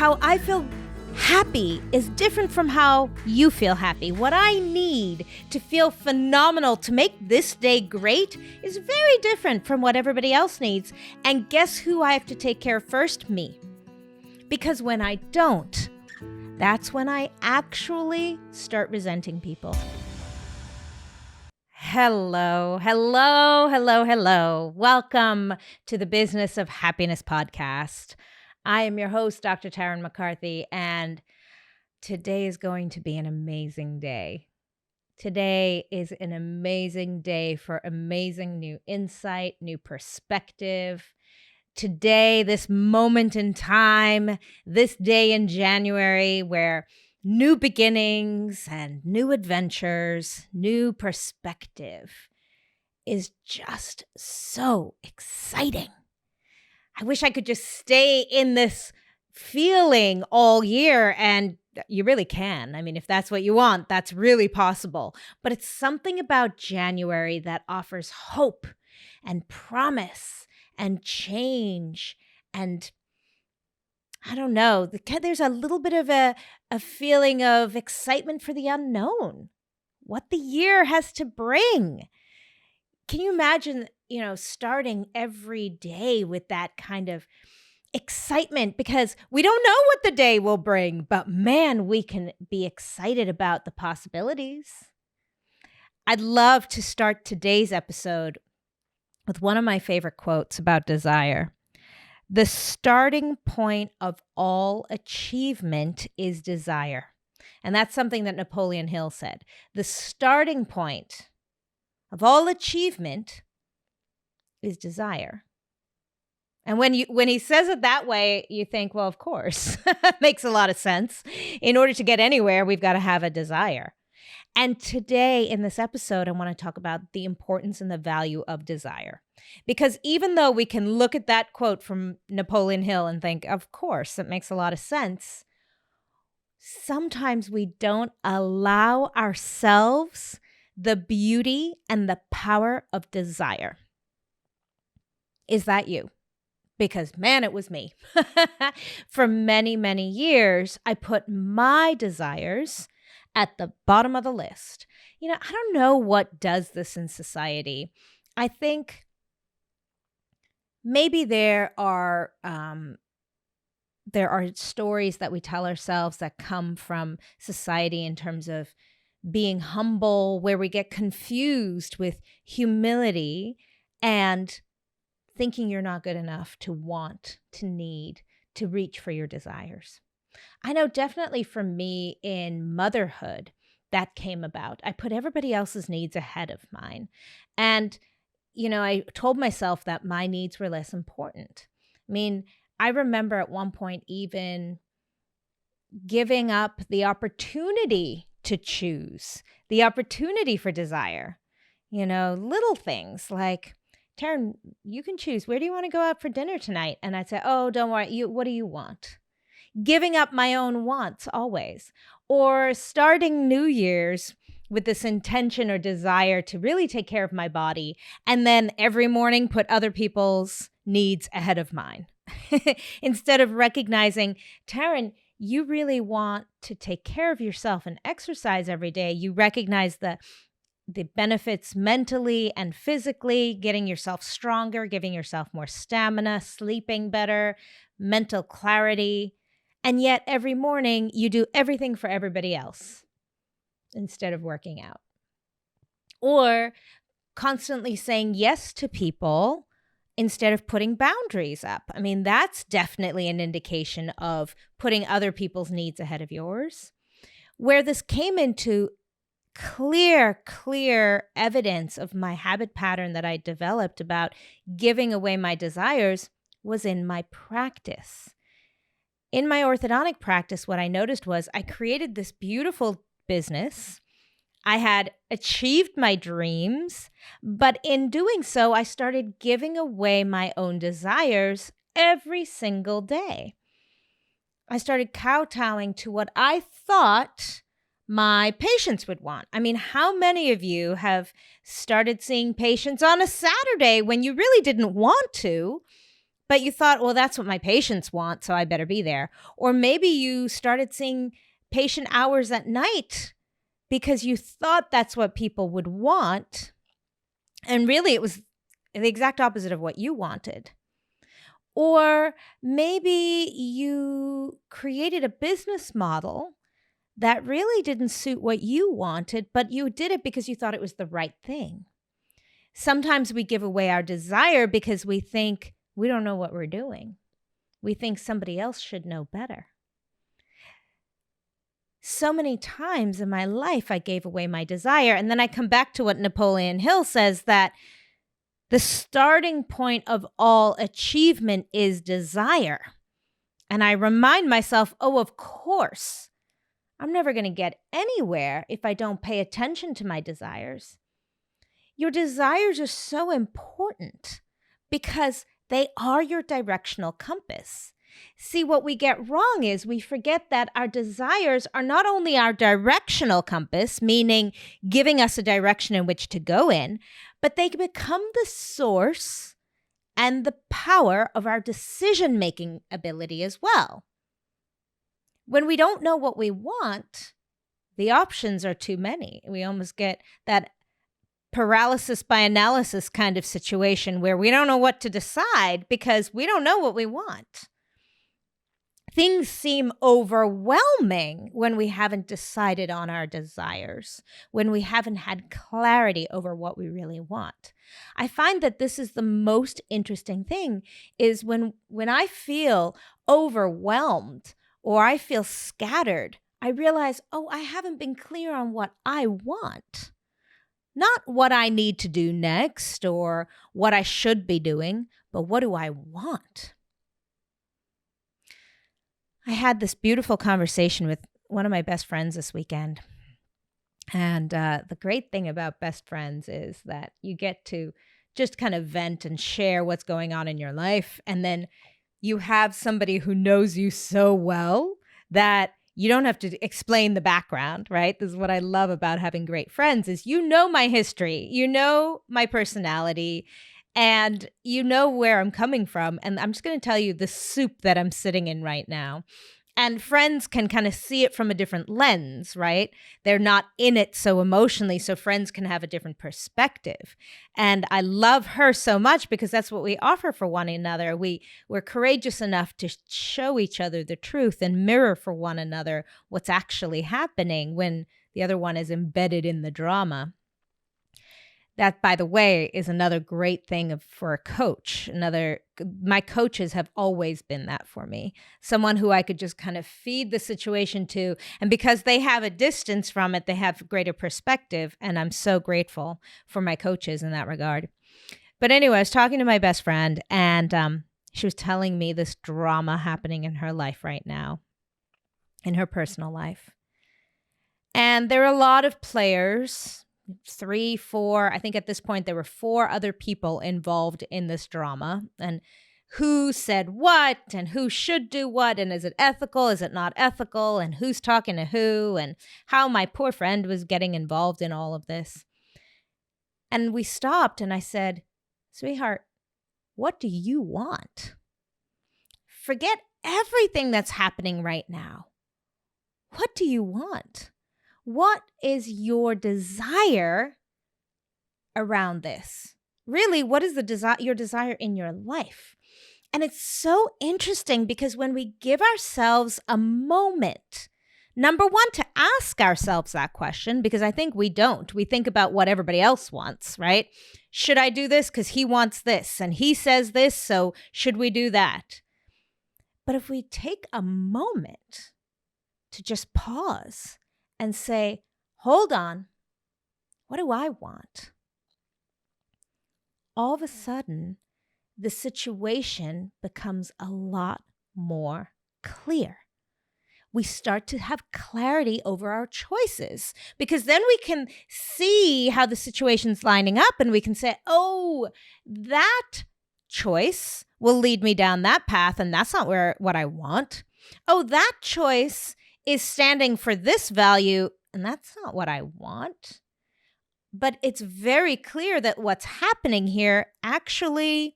how I feel happy is different from how you feel happy. What I need to feel phenomenal to make this day great is very different from what everybody else needs. And guess who I have to take care of first? Me. Because when I don't, that's when I actually start resenting people. Hello. Welcome to the Business of Happiness podcast. I am your host, Dr. Tarryn MacCarthy, and today is going to be an amazing day. Today is an amazing day for amazing new insight, new perspective. Today, this moment in time, this day in January where new beginnings and new adventures, new perspective is just so exciting. I wish I could just stay in this feeling all year, and you really can. I mean, if that's what you want, that's really possible. But it's something about January that offers hope and promise and change. And I don't know, there's a little bit of a feeling of excitement for the unknown, what the year has to bring. Can you imagine, starting every day with that kind of excitement? Because we don't know what the day will bring, but man, we can be excited about the possibilities. I'd love to start today's episode with one of my favorite quotes about desire. The starting point of all achievement is desire. And that's something that Napoleon Hill said. The starting point of all achievement is desire. And when he says it that way, you think, well, of course, makes a lot of sense. In order to get anywhere, we've got to have a desire. And today in this episode, I want to talk about the importance and the value of desire. Because even though we can look at that quote from Napoleon Hill and think, of course, that makes a lot of sense, sometimes we don't allow ourselves the beauty and the power of desire. Is that you? Because man, it was me. For many, many years, I put my desires at the bottom of the list. I don't know what does this in society. I think maybe there are stories that we tell ourselves that come from society in terms of being humble, where we get confused with humility and thinking you're not good enough to want, to need, to reach for your desires. I know definitely for me in motherhood, that came about. I put everybody else's needs ahead of mine. And, I told myself that my needs were less important. I mean, I remember at one point even giving up the opportunity to choose, the opportunity for desire. Little things like, Tarryn, you can choose. Where do you want to go out for dinner tonight? And I'd say, oh, don't worry. What do you want? Giving up my own wants always. Or starting New Year's with this intention or desire to really take care of my body. And then every morning put other people's needs ahead of mine. Instead of recognizing, Tarryn, you really want to take care of yourself and exercise every day. You recognize the benefits mentally and physically, getting yourself stronger, giving yourself more stamina, sleeping better, mental clarity. And yet every morning you do everything for everybody else instead of working out. Or constantly saying yes to people instead of putting boundaries up. I mean, that's definitely an indication of putting other people's needs ahead of yours. Where this came into clear evidence of my habit pattern that I developed about giving away my desires was in my practice. In my orthodontic practice, what I noticed was I created this beautiful business. I had achieved my dreams, but in doing so, I started giving away my own desires every single day. I started kowtowing to what I thought my patients would want. I mean, how many of you have started seeing patients on a Saturday when you really didn't want to, but you thought, well, that's what my patients want, so I better be there. Or maybe you started seeing patient hours at night because you thought that's what people would want. And really, it was the exact opposite of what you wanted. Or maybe you created a business model that really didn't suit what you wanted, but you did it because you thought it was the right thing. Sometimes we give away our desire because we think we don't know what we're doing. We think somebody else should know better. So many times in my life, I gave away my desire. And then I come back to what Napoleon Hill says, that the starting point of all achievement is desire. And I remind myself, oh, of course, I'm never going to get anywhere if I don't pay attention to my desires. Your desires are so important because they are your directional compass. See, what we get wrong is we forget that our desires are not only our directional compass, meaning giving us a direction in which to go in, but they become the source and the power of our decision-making ability as well. When we don't know what we want, the options are too many. We almost get that paralysis by analysis kind of situation where we don't know what to decide because we don't know what we want. Things seem overwhelming when we haven't decided on our desires, when we haven't had clarity over what we really want. I find that this is the most interesting thing is when I feel overwhelmed or I feel scattered, I realize, oh, I haven't been clear on what I want. Not what I need to do next or what I should be doing, but what do I want? I had this beautiful conversation with one of my best friends this weekend. And the great thing about best friends is that you get to just kind of vent and share what's going on in your life. And then you have somebody who knows you so well that you don't have to explain the background, right? This is what I love about having great friends is you know my history, you know my personality, and you know where I'm coming from. And I'm just going to tell you the soup that I'm sitting in right now. And friends can kind of see it from a different lens, right? They're not in it so emotionally, so friends can have a different perspective. And I love her so much because that's what we offer for one another. We're courageous enough to show each other the truth and mirror for one another what's actually happening when the other one is embedded in the drama. That, by the way, is another great thing for a coach. My coaches have always been that for me. Someone who I could just kind of feed the situation to. And because they have a distance from it, they have greater perspective. And I'm so grateful for my coaches in that regard. But anyway, I was talking to my best friend and she was telling me this drama happening in her life right now, in her personal life. And there are a lot of players, 3, 4, I think at this point there were 4 other people involved in this drama, and who said what and who should do what, and is it ethical, is it not ethical, and who's talking to who, and how my poor friend was getting involved in all of this. And we stopped and I said, sweetheart, what do you want? Forget everything that's happening right now. What do you want? What is your desire around this? Really, what is your desire in your life? And it's so interesting because when we give ourselves a moment, number one, to ask ourselves that question, because I think we don't. We think about what everybody else wants, right? Should I do this because he wants this and he says this, so should we do that? But if we take a moment to just pause and say, hold on, what do I want? All of a sudden, the situation becomes a lot more clear. We start to have clarity over our choices because then we can see how the situation's lining up and we can say, oh, that choice will lead me down that path and that's not what I want. Oh, that choice is standing for this value, and that's not what I want. But it's very clear that what's happening here actually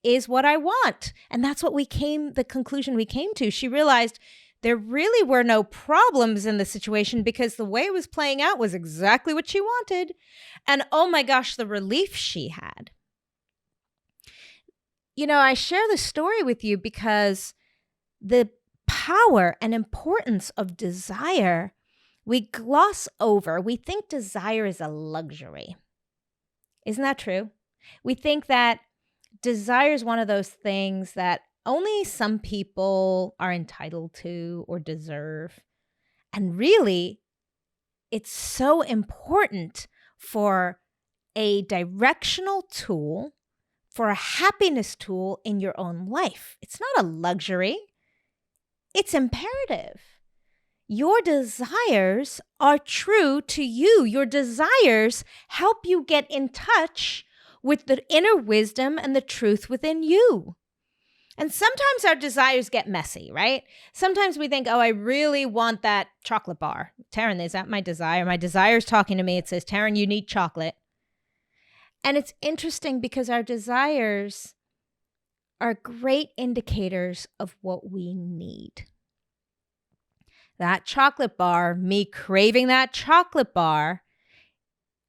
is what I want. And that's what the conclusion we came to. She realized there really were no problems in the situation because the way it was playing out was exactly what she wanted. And oh my gosh, the relief she had. I share this story with you because the power and importance of desire, we gloss over. We think desire is a luxury. Isn't that true? We think that desire is one of those things that only some people are entitled to or deserve. And really, it's so important for a directional tool, for a happiness tool in your own life. It's not a luxury. It's imperative. Your desires are true to you. Your desires help you get in touch with the inner wisdom and the truth within you. And sometimes our desires get messy, right? Sometimes we think, oh, I really want that chocolate bar. Tarryn, is that my desire? My desire is talking to me. It says, Tarryn, you need chocolate. And it's interesting because our desires are great indicators of what we need. That chocolate bar, me craving that chocolate bar,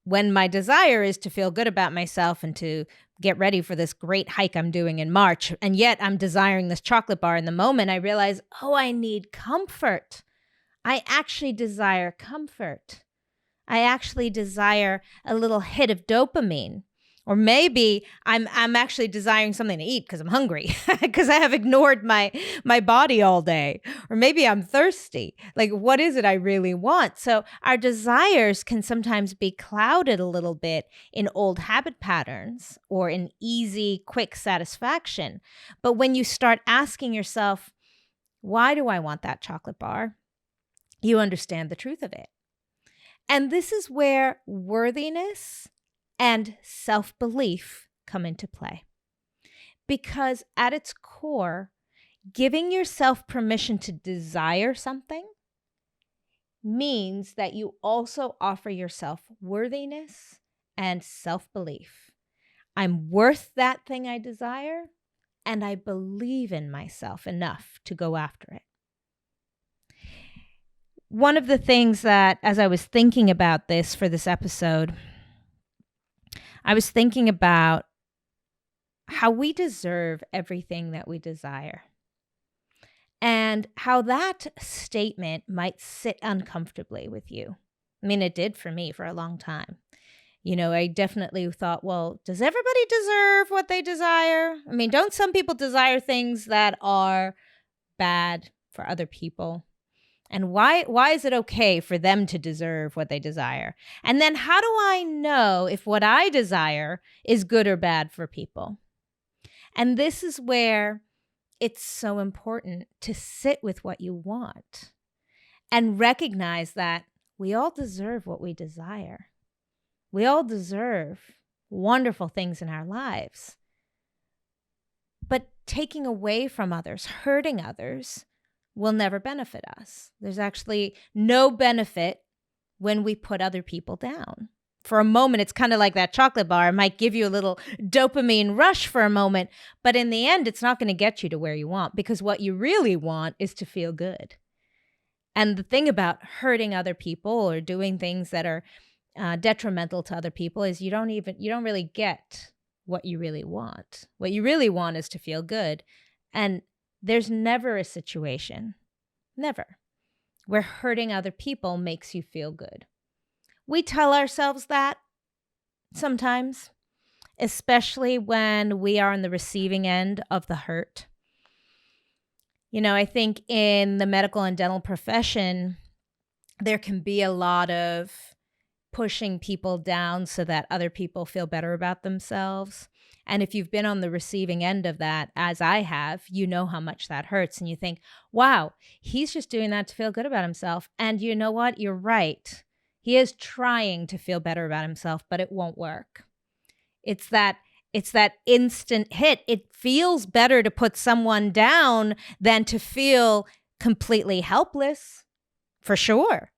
when my desire is to feel good about myself and to get ready for this great hike I'm doing in March, and yet I'm desiring this chocolate bar in the moment, I realize, oh, I need comfort. I actually desire comfort. I actually desire a little hit of dopamine. Or maybe I'm actually desiring something to eat because I'm hungry, because I have ignored my body all day. Or maybe I'm thirsty. Like, what is it I really want? So our desires can sometimes be clouded a little bit in old habit patterns or in easy, quick satisfaction. But when you start asking yourself, why do I want that chocolate bar? You understand the truth of it. And this is where worthiness and self-belief come into play. Because at its core, giving yourself permission to desire something means that you also offer yourself worthiness and self-belief. I'm worth that thing I desire, and I believe in myself enough to go after it. One of the things that, as I was thinking about this for this episode, I was thinking about how we deserve everything that we desire and how that statement might sit uncomfortably with you. I mean, it did for me for a long time. I definitely thought, well, does everybody deserve what they desire? I mean, don't some people desire things that are bad for other people? And why is it okay for them to deserve what they desire? And then how do I know if what I desire is good or bad for people? And this is where it's so important to sit with what you want and recognize that we all deserve what we desire. We all deserve wonderful things in our lives. But taking away from others, hurting others, will never benefit us. There's actually no benefit when we put other people down. For a moment, it's kind of like that chocolate bar. It might give you a little dopamine rush for a moment, but in the end, it's not going to get you to where you want, because what you really want is to feel good. And the thing about hurting other people or doing things that are detrimental to other people is you don't really get what you really want. What you really want is to feel good. And there's never a situation, never, where hurting other people makes you feel good. We tell ourselves that sometimes, especially when we are on the receiving end of the hurt. I think in the medical and dental profession, there can be a lot of pushing people down so that other people feel better about themselves. And if you've been on the receiving end of that, as I have, you know how much that hurts. And you think, wow, he's just doing that to feel good about himself. And you know what? You're right. He is trying to feel better about himself, but it won't work. It's that instant hit. It feels better to put someone down than to feel completely helpless, for sure.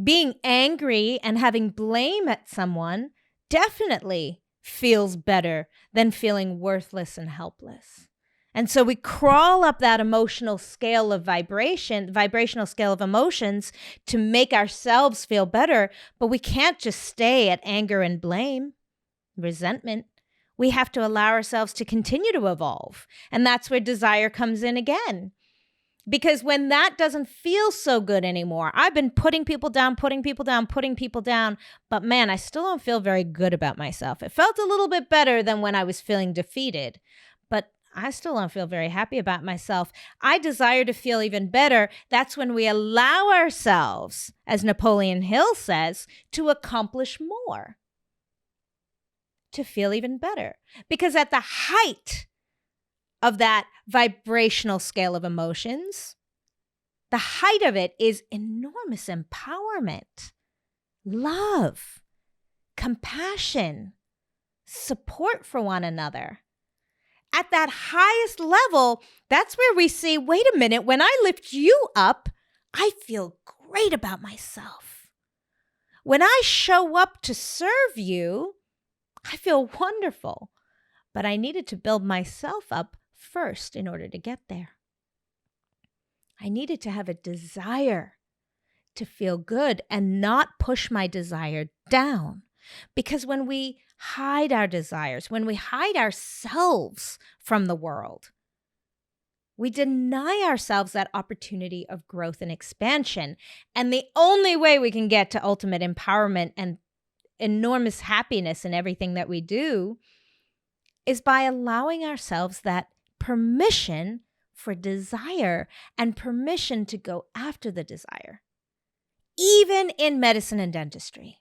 Being angry and having blame at someone definitely feels better than feeling worthless and helpless. And so we crawl up that emotional scale of vibrational scale of emotions to make ourselves feel better, but we can't just stay at anger and blame, resentment. We have to allow ourselves to continue to evolve. And that's where desire comes in again. Because when that doesn't feel so good anymore, I've been putting people down, but man, I still don't feel very good about myself. It felt a little bit better than when I was feeling defeated, but I still don't feel very happy about myself. I desire to feel even better. That's when we allow ourselves, as Napoleon Hill says, to accomplish more, to feel even better. Because at the height of that vibrational scale of emotions, the height of it is enormous empowerment, love, compassion, support for one another. At that highest level, that's where we see, wait a minute, when I lift you up, I feel great about myself. When I show up to serve you, I feel wonderful. But I needed to build myself up first in order to get there. I needed to have a desire to feel good and not push my desire down. Because when we hide our desires, when we hide ourselves from the world, we deny ourselves that opportunity of growth and expansion. And the only way we can get to ultimate empowerment and enormous happiness in everything that we do is by allowing ourselves that permission for desire and permission to go after the desire, even in medicine and dentistry.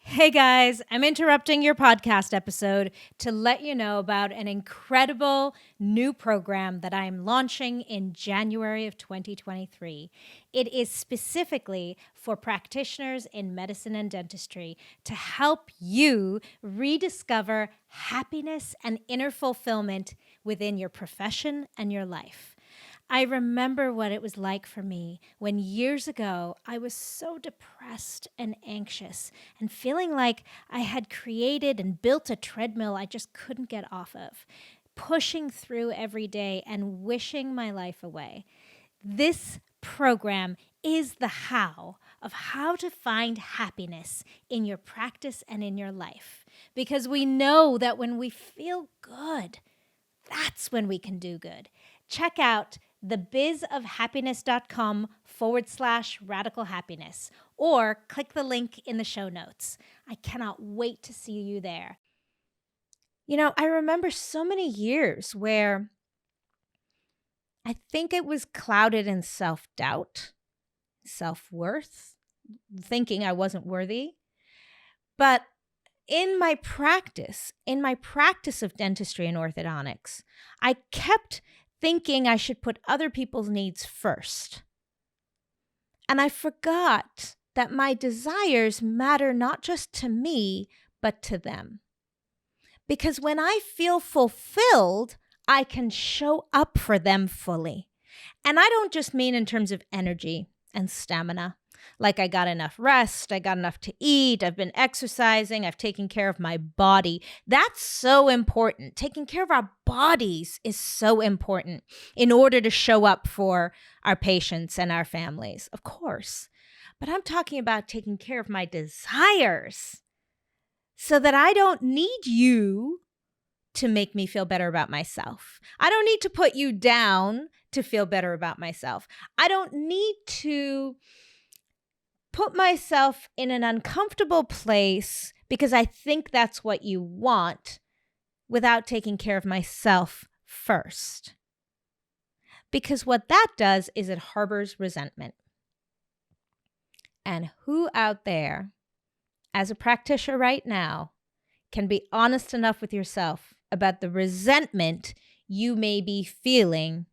Hey guys, I'm interrupting your podcast episode to let you know about an incredible new program that I'm launching in January of 2023. It is specifically for practitioners in medicine and dentistry to help you rediscover happiness and inner fulfillment within your profession and your life. I remember what it was like for me when years ago I was so depressed and anxious and feeling like I had created and built a treadmill I just couldn't get off of, pushing through every day and wishing my life away. This program is the how of how to find happiness in your practice and in your life, because we know that when we feel good, that's when we can do good. Check out thebizofhappiness.com/radical happiness, or click the link in the show notes. I cannot wait to see you there. You know, I remember so many years where I think it was clouded in self-doubt, self-worth, thinking I wasn't worthy. But in my practice of dentistry and orthodontics, I kept thinking I should put other people's needs first. And I forgot that my desires matter not just to me, but to them. Because when I feel fulfilled, I can show up for them fully. And I don't just mean in terms of energy and stamina. Like I got enough rest, I got enough to eat, I've been exercising, I've taken care of my body. That's so important. Taking care of our bodies is so important in order to show up for our patients and our families, of course. But I'm talking about taking care of my desires so that I don't need you to make me feel better about myself. I don't need to put you down to feel better about myself. I don't need to put myself in an uncomfortable place because I think that's what you want without taking care of myself first. Because what that does is it harbors resentment. And who out there, as a practitioner right now, can be honest enough with yourself about the resentment you may be feeling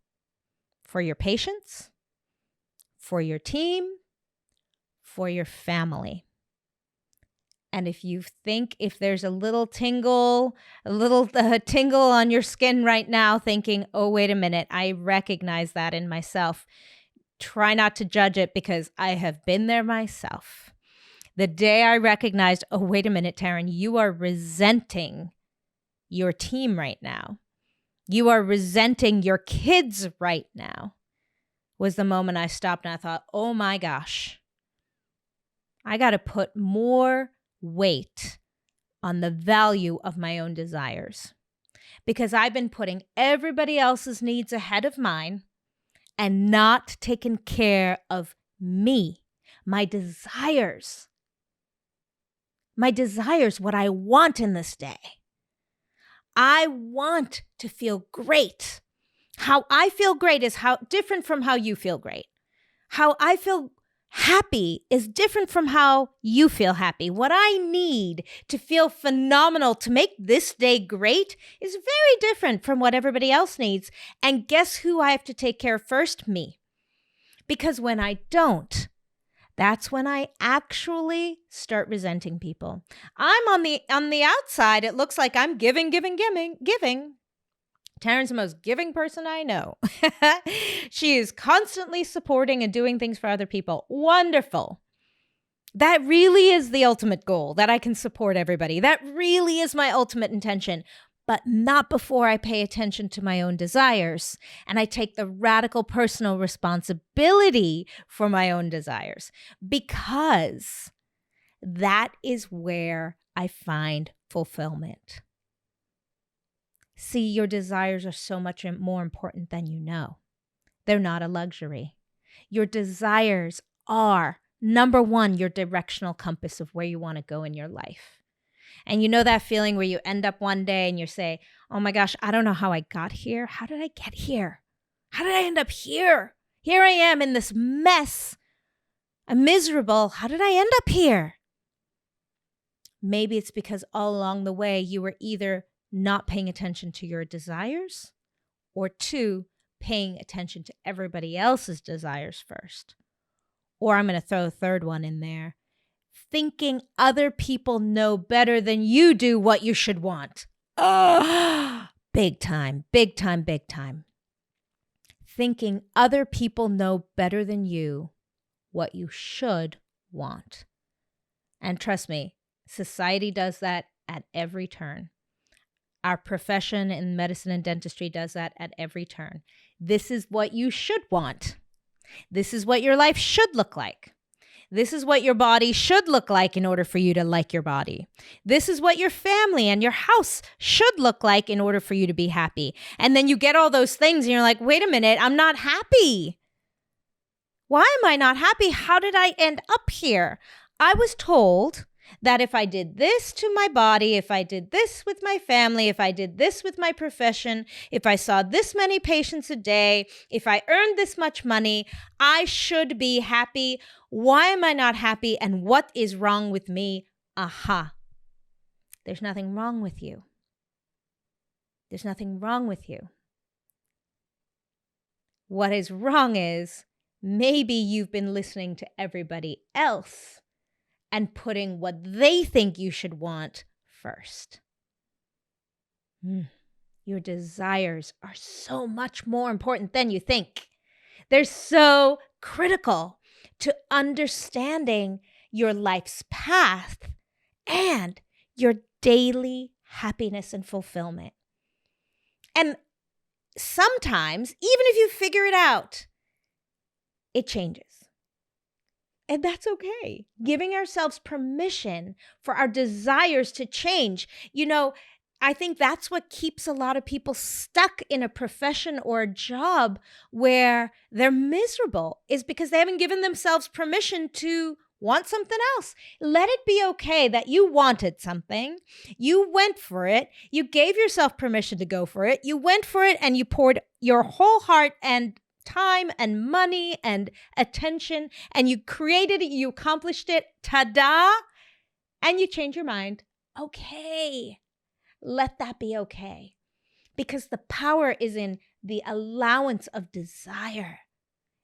for your patients, for your team, for your family? And if you think, if there's a little tingle on your skin right now thinking, oh, wait a minute, I recognize that in myself. Try not to judge it because I have been there myself. The day I recognized, oh, wait a minute, Tarryn, you are resenting your team right now. You are resenting your kids right now, was the moment I stopped and I thought, oh my gosh, I got to put more weight on the value of my own desires, because I've been putting everybody else's needs ahead of mine and not taking care of me, my desires, what I want in this day. I want to feel great. How I feel great is how different from how you feel great. How I feel happy is different from how you feel happy. What I need to feel phenomenal to make this day great is very different from what everybody else needs. And guess who I have to take care of first? Me. Because when I don't, that's when I actually start resenting people. I'm on the outside. It looks like I'm giving. Tarryn's the most giving person I know. She is constantly supporting and doing things for other people. Wonderful. That really is the ultimate goal, that I can support everybody. That really is my ultimate intention, but not before I pay attention to my own desires and I take the radical personal responsibility for my own desires, because that is where I find fulfillment. See, your desires are so much more important than you know. They're not a luxury. Your desires are, number one, your directional compass of where you want to go in your life. And you know that feeling where you end up one day and you say, oh my gosh, I don't know how I got here. How did I get here? How did I end up here? Here I am in this mess. I'm miserable. How did I end up here? Maybe it's because all along the way you were either not paying attention to your desires, or two, paying attention to everybody else's desires first. Or I'm going to throw a third one in there. Thinking other people know better than you do what you should want. Oh, big time. Thinking other people know better than you what you should want. And trust me, society does that at every turn. Our profession in medicine and dentistry does that at every turn. This is what you should want. This is what your life should look like. This is what your body should look like in order for you to like your body. This is what your family and your house should look like in order for you to be happy. And then you get all those things and you're like, wait a minute, I'm not happy. Why am I not happy? How did I end up here? I was told that if I did this to my body, if I did this with my family, if I did this with my profession, if I saw this many patients a day, if I earned this much money, I should be happy. Why am I not happy? And what is wrong with me? Aha. There's nothing wrong with you. There's nothing wrong with you. What is wrong is maybe you've been listening to everybody else and putting what they think you should want first. Your desires are so much more important than you think. They're so critical to understanding your life's path and your daily happiness and fulfillment. And sometimes, even if you figure it out, it changes. And that's okay. Giving ourselves permission for our desires to change. You know, I think that's what keeps a lot of people stuck in a profession or a job where they're miserable, is because they haven't given themselves permission to want something else. Let it be okay that you wanted something. You went for it. You gave yourself permission to go for it. You went for it and you poured your whole heart and time and money and attention, and you created it, you accomplished it, ta-da, and you change your mind. Okay, let that be okay. Because the power is in the allowance of desire.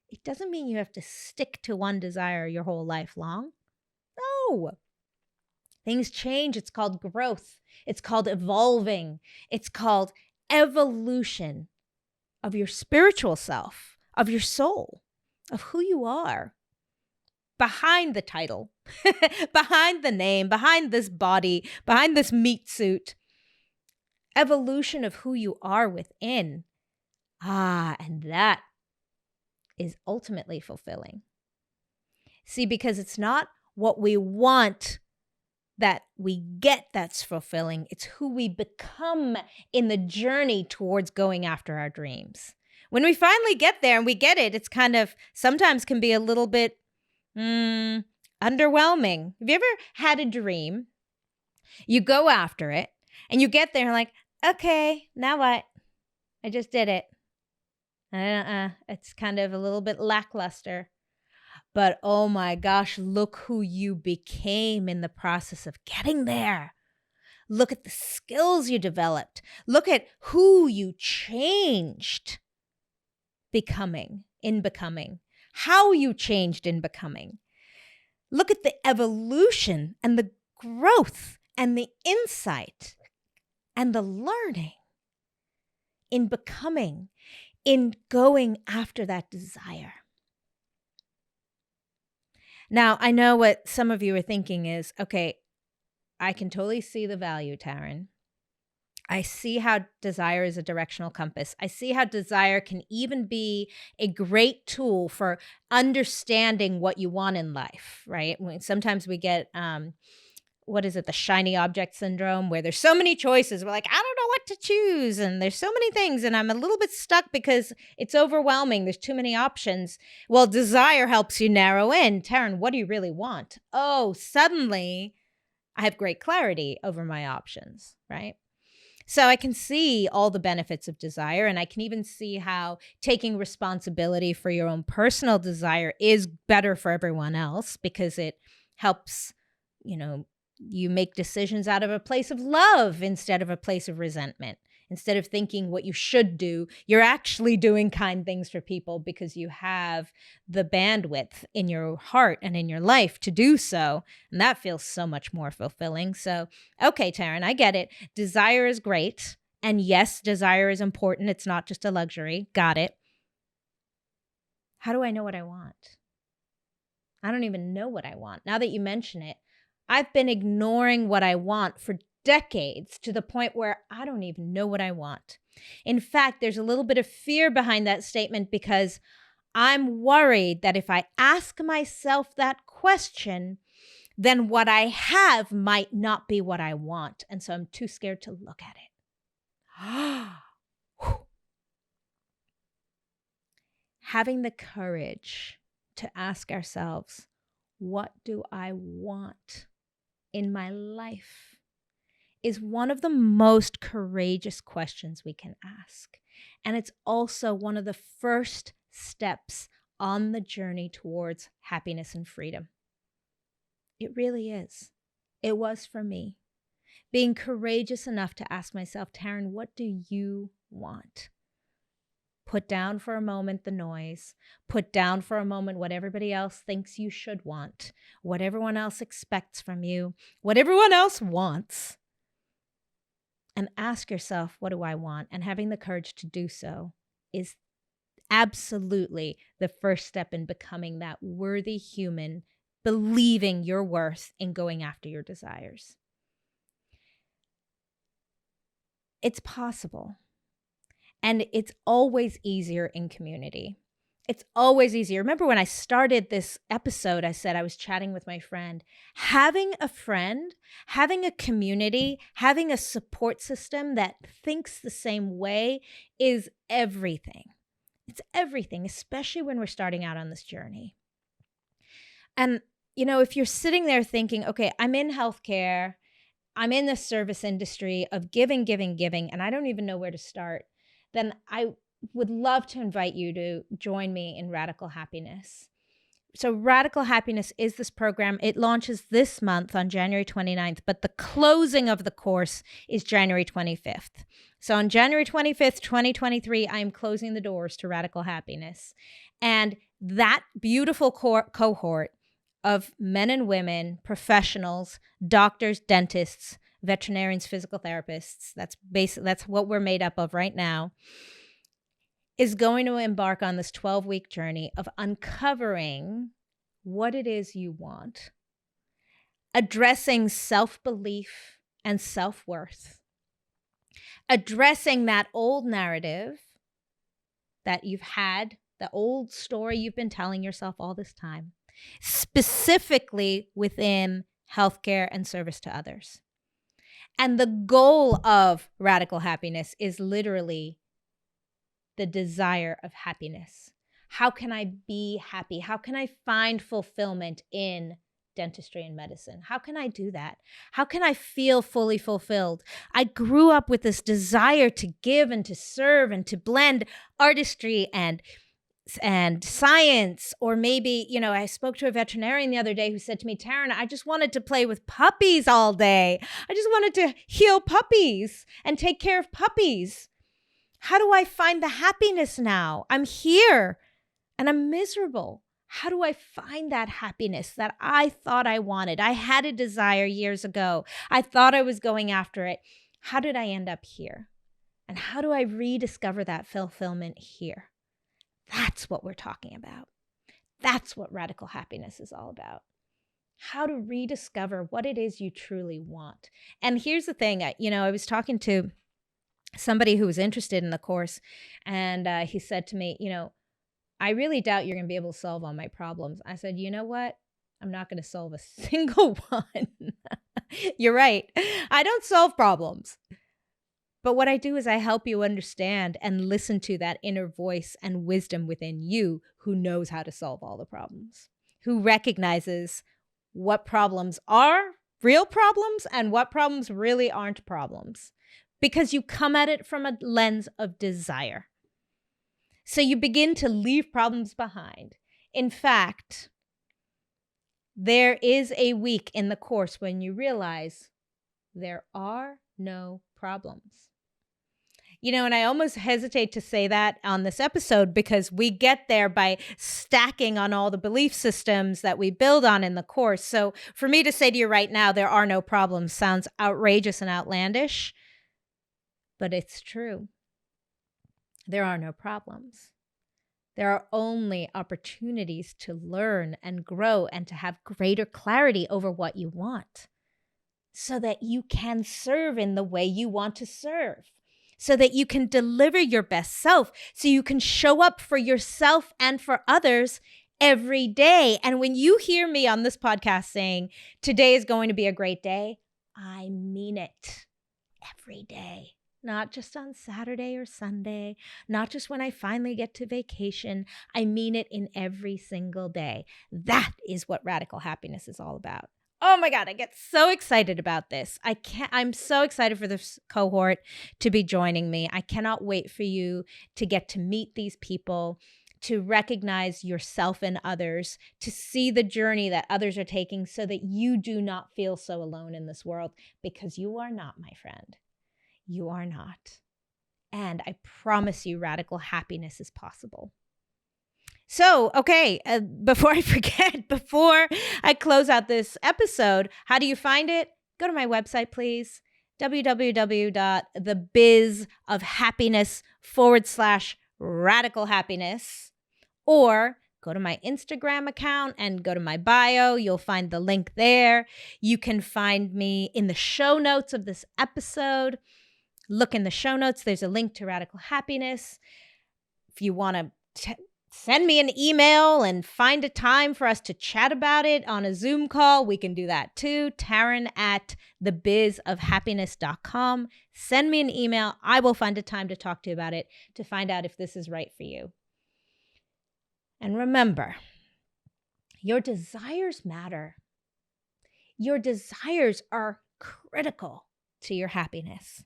It doesn't mean you have to stick to one desire your whole life long. No. Things change. It's called growth. It's called evolving. It's called evolution of your spiritual self, of your soul, of who you are. behind the title, behind the name, behind this body, behind this meat suit, evolution of who you are within. And that is ultimately fulfilling. See, because it's not what we want that we get that's fulfilling. It's who we become in the journey towards going after our dreams. When we finally get there and we get it, it's kind of sometimes can be a little bit underwhelming. Have you ever had a dream? You go after it and you get there and like, okay, now what? I just did it. It's kind of a little bit lackluster. But oh my gosh, look who you became in the process of getting there. Look at the skills you developed. Look at who you changed in becoming, how you changed in becoming. Look at the evolution and the growth and the insight and the learning in becoming, in going after that desire. Now, I know what some of you are thinking is, okay, I can totally see the value, Tarryn. I see how desire is a directional compass. I see how desire can even be a great tool for understanding what you want in life, right? Sometimes we get, the shiny object syndrome, where there's so many choices. We're like, I don't know what to choose. And there's so many things. And I'm a little bit stuck because it's overwhelming. There's too many options. Well, desire helps you narrow in. Tarryn, what do you really want? Oh, suddenly I have great clarity over my options, right? So I can see all the benefits of desire, and I can even see how taking responsibility for your own personal desire is better for everyone else, because it helps, you make decisions out of a place of love instead of a place of resentment. Instead of thinking what you should do, you're actually doing kind things for people because you have the bandwidth in your heart and in your life to do so. And that feels so much more fulfilling. So, okay, Tarryn, I get it. Desire is great. And yes, desire is important. It's not just a luxury. Got it. How do I know what I want? I don't even know what I want. Now that you mention it, I've been ignoring what I want for decades, to the point where I don't even know what I want. In fact, there's a little bit of fear behind that statement, because I'm worried that if I ask myself that question, then what I have might not be what I want. And so I'm too scared to look at it. Having the courage to ask ourselves, what do I want in my life, is one of the most courageous questions we can ask. And it's also one of the first steps on the journey towards happiness and freedom. It really is. It was for me. Being courageous enough to ask myself, Tarryn, what do you want? Put down for a moment the noise. Put down for a moment what everybody else thinks you should want, what everyone else expects from you, what everyone else wants. And ask yourself, what do I want? And having the courage to do so is absolutely the first step in becoming that worthy human, believing your worth in going after your desires. It's possible. And it's always easier in community. It's always easier. Remember when I started this episode, I said I was chatting with my friend. Having a friend, having a community, having a support system that thinks the same way is everything. It's everything, especially when we're starting out on this journey. And, if you're sitting there thinking, okay, I'm in healthcare, I'm in the service industry of giving, and I don't even know where to start, then I would love to invite you to join me in Radical Happiness. So Radical Happiness is this program. It launches this month on January 29th, but the closing of the course is January 25th. So on January 25th, 2023, I am closing the doors to Radical Happiness. And that beautiful cohort of men and women, professionals, doctors, dentists, veterinarians, physical therapists, that's what we're made up of right now, is going to embark on this 12-week journey of uncovering what it is you want, addressing self-belief and self-worth, addressing that old narrative that you've had, the old story you've been telling yourself all this time, specifically within healthcare and service to others. And the goal of radical happiness is literally the desire of happiness. How can I be happy? How can I find fulfillment in dentistry and medicine? How can I do that? How can I feel fully fulfilled? I grew up with this desire to give and to serve and to blend artistry and science. Or maybe, I spoke to a veterinarian the other day who said to me, Tarryn, I just wanted to play with puppies all day. I just wanted to heal puppies and take care of puppies. How do I find the happiness now? I'm here and I'm miserable. How do I find that happiness that I thought I wanted? I had a desire years ago. I thought I was going after it. How did I end up here? And how do I rediscover that fulfillment here? That's what we're talking about. That's what radical happiness is all about. How to rediscover what it is you truly want. And here's the thing, I was talking to somebody who was interested in the course, and he said to me, I really doubt you're going to be able to solve all my problems. I said, you know what? I'm not going to solve a single one. You're right. I don't solve problems. But what I do is I help you understand and listen to that inner voice and wisdom within you who knows how to solve all the problems, who recognizes what problems are real problems and what problems really aren't problems, because you come at it from a lens of desire. So you begin to leave problems behind. In fact, there is a week in the course when you realize there are no problems. And I almost hesitate to say that on this episode because we get there by stacking on all the belief systems that we build on in the course. So for me to say to you right now, there are no problems sounds outrageous and outlandish, but it's true. There are no problems. There are only opportunities to learn and grow and to have greater clarity over what you want so that you can serve in the way you want to serve, so that you can deliver your best self, so you can show up for yourself and for others every day. And when you hear me on this podcast saying, today is going to be a great day, I mean it every day. Not just on Saturday or Sunday, not just when I finally get to vacation. I mean it in every single day. That is what radical happiness is all about. Oh my God, I get so excited about this. I'm so excited for this cohort to be joining me. I cannot wait for you to get to meet these people, to recognize yourself and others, to see the journey that others are taking so that you do not feel so alone in this world, because you are not, my friend. You are not. And I promise you, radical happiness is possible. So, okay, before I forget, before I close out this episode, how do you find it? Go to my website, please. www.thebizofhappiness.com/radical happiness, or go to my Instagram account and go to my bio. You'll find the link there. You can find me in the show notes of this episode. Look in the show notes. There's a link to Radical Happiness. If you want to send me an email and find a time for us to chat about it on a Zoom call, we can do that too. Tarryn@thebizofhappiness.com. Send me an email. I will find a time to talk to you about it, to find out if this is right for you. And remember, your desires matter. Your desires are critical to your happiness.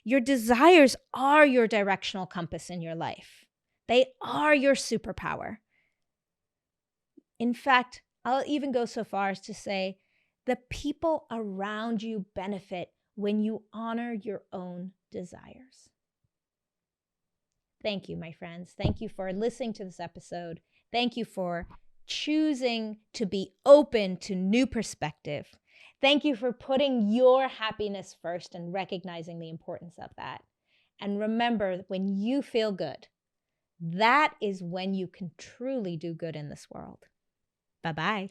Your desires are your directional compass in your life. They are your superpower. In fact, I'll even go so far as to say the people around you benefit when you honor your own desires. Thank you, my friends. Thank you for listening to this episode. Thank you for choosing to be open to new perspective. Thank you for putting your happiness first and recognizing the importance of that. And remember, when you feel good, that is when you can truly do good in this world. Bye bye.